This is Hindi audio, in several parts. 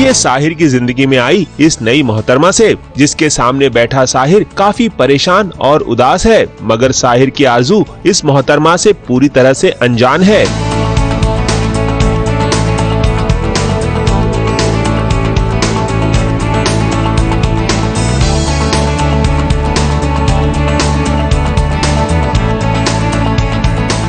ये साहिर की जिंदगी में आई इस नई मोहतरमा से, जिसके सामने बैठा साहिर काफी परेशान और उदास है, मगर साहिर की आरजू इस मोहतरमा से पूरी तरह से अनजान है।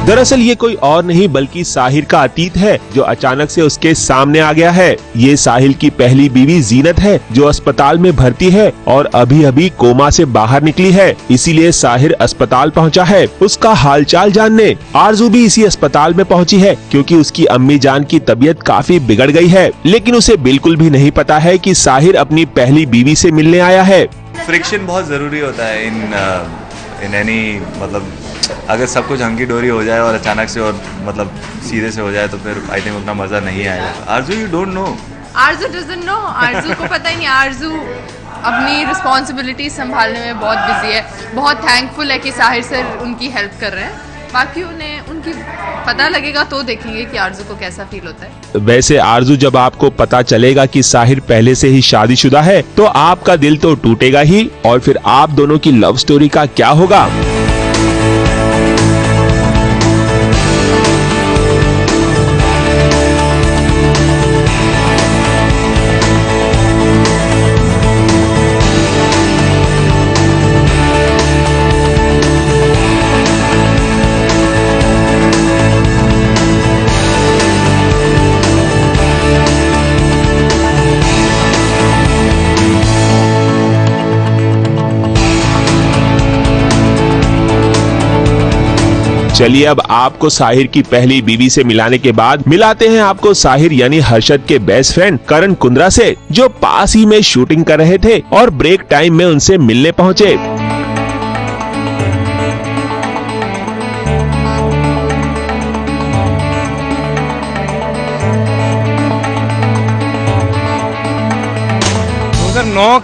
दरअसल ये कोई और नहीं बल्कि साहिर का अतीत है, जो अचानक से उसके सामने आ गया है। ये साहिर की पहली बीवी जीनत है, जो अस्पताल में भर्ती है और अभी अभी कोमा से बाहर निकली है। इसीलिए साहिर अस्पताल पहुंचा है उसका हालचाल जानने। आरजू भी इसी अस्पताल में पहुंची है, क्योंकि उसकी अम्मी जान की तबीयत काफी बिगड़ गई है। लेकिन उसे बिल्कुल भी नहीं पता है कि साहिर अपनी पहली बीवी से मिलने आया है। फ्रिक्शन बहुत जरूरी होता है इन एनी, मतलब अगर सब कुछ हंकी डोरी हो जाए और अचानक से और मतलब सीधे से हो जाए तो फिर आई थिंक उतना मजा नहीं आएगा। आरजू you don't know. Aarzoo doesn't know. आरजू को पता ही नहीं। आरजू अपनी रिस्पॉन्सिबिलिटी संभालने में बहुत बिजी है। बहुत थैंकफुल है कि साहिर सर उनकी हेल्प कर रहे हैं। बाकी उन्हें उनकी पता लगेगा तो देखेंगे कि आरजू को कैसा फील होता है। वैसे आरजू, जब आपको पता चलेगा कि साहिर पहले से ही शादीशुदा है तो आपका दिल तो टूटेगा ही, और फिर आप दोनों की लव स्टोरी का क्या होगा? चलिए अब आपको साहिर की पहली बीवी से मिलाने के बाद मिलाते हैं आपको साहिर यानी हर्षद के बेस्ट फ्रेंड करण कुंद्रा से, जो पास ही में शूटिंग कर रहे थे और ब्रेक टाइम में उनसे मिलने पहुंचे।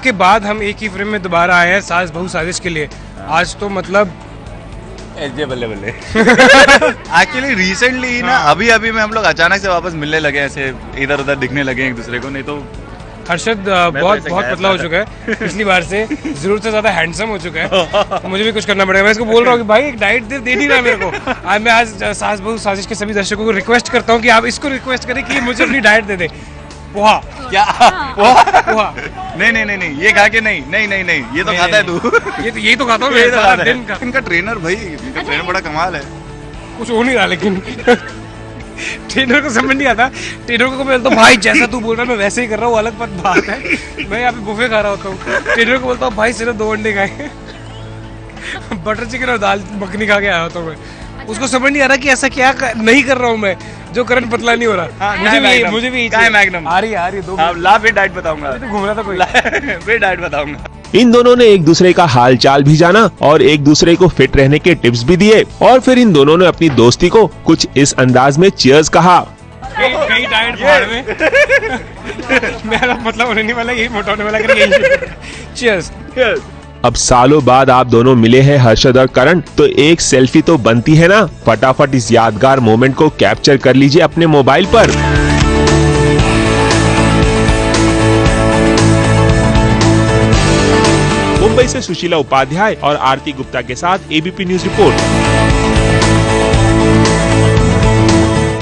के बाद हम एक ही फ्रेम में दोबारा आए हैं सास बहू साजिश के लिए। आज तो मतलब बल्ले बल्ले। एक्चुअली रिसेंटली ना अभी में हम लोग अचानक से वापस मिलने लगे, ऐसे इधर उधर दिखने लगे एक दूसरे को। नहीं तो हर्षद बहुत पतला हो चुका है पिछली बार से, जरूरत से ज्यादा हैंडसम हो चुका है। तो मुझे भी कुछ करना पड़ेगा। मैं इसको बोल रहा हूँ कि भाई एक डाइट दे नहीं रहा मेरे को। मैं आज सास बहू साजिश के सभी दर्शकों को रिक्वेस्ट करता हूँ कि आप इसको रिक्वेस्ट करें कि मुझे अपनी डाइट दे दे। पोहा क्या? पोहा? नहीं, ये खा के नहीं, ये तो खाता है तू। ये तो खाता हूँ दिन का। इनका ट्रेनर भाई, इनका ट्रेनर बड़ा कमाल है। कुछ हो नहीं रहा, लेकिन ट्रेनर को समझ नहीं आता। ट्रेनर को मैं बोलता हूँ भाई जैसा तू बोल रहा है मैं वैसे ही कर रहा हूँ, अलग बात है। मैं यहाँ पे बुफे खा रहा होता हूँ। ट्रेनर को बोलता हूँ भाई सिर्फ 2 अंडे खाए, बटर चिकन और दाल मखनी खा के आया होता हूँ मैं। उसको समझ नहीं आ रहा कि ऐसा क्या नहीं कर रहा हूँ मैं जो करण पतला नहीं हो रहा। मुझे भी मैग्नम आ रही है 2 ला, फिर डाइट बताऊंगा। तो घूम रहा था कोई फिर डाइट बताऊंगा। इन दोनों ने एक दूसरे का हाल चाल भी जाना और एक दूसरे को फिट रहने के टिप्स भी दिए, और फिर इन दोनों ने अपनी दोस्ती को कुछ इस अंदाज में चीयर्स कहा। कहीं डाइट फाड़ में मेरा मतलब होने नहीं वाला, यही मोटा होने वाला। चीयर्स। अब सालों बाद आप दोनों मिले हैं हर्षद और करण, तो एक सेल्फी तो बनती है ना। फटाफट इस यादगार मोमेंट को कैप्चर कर लीजिए अपने मोबाइल पर। मुंबई से सुशीला उपाध्याय और आरती गुप्ता के साथ एबीपी न्यूज रिपोर्ट।